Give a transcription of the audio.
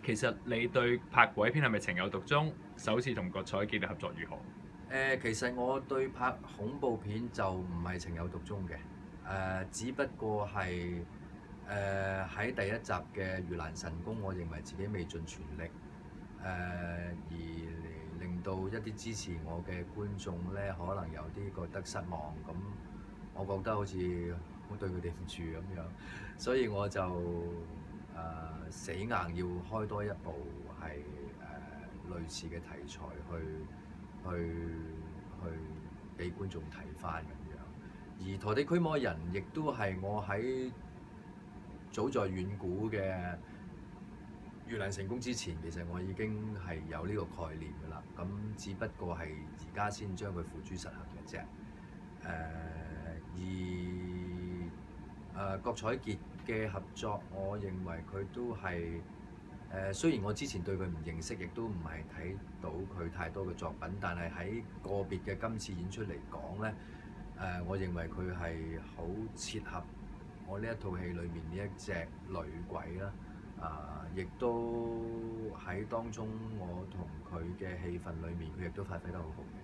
其實你對拍鬼片係咪情有獨鐘？首次同郭采潔嘅合作如何？其實我對拍恐怖片就唔係情有獨鐘嘅，只不過係喺第一集嘅盂蘭神功，我認為自己未盡全力，而令到一啲支持我嘅觀眾咧，可能有啲覺得失望，咁我覺得好似好對佢哋唔住咁樣，所以我就死硬要開多一部係類似嘅題材去俾觀眾睇翻咁樣。而陀地驅魔人亦都係我喺早在遠古嘅盂蘭成功之前，其實我已經係有呢個概念㗎啦。咁只不過係而家先將佢付諸實行嘅啫。郭采潔嘅合作，我認為佢都係雖然我之前對佢唔認識，亦都唔係睇到佢太多嘅作品，但係喺個別嘅今次演出嚟講咧，我認為佢係好切合我呢一套戲裏面呢一隻女鬼啦。亦都喺當中，我同佢嘅戲份裏面，佢亦都發揮得好好嘅。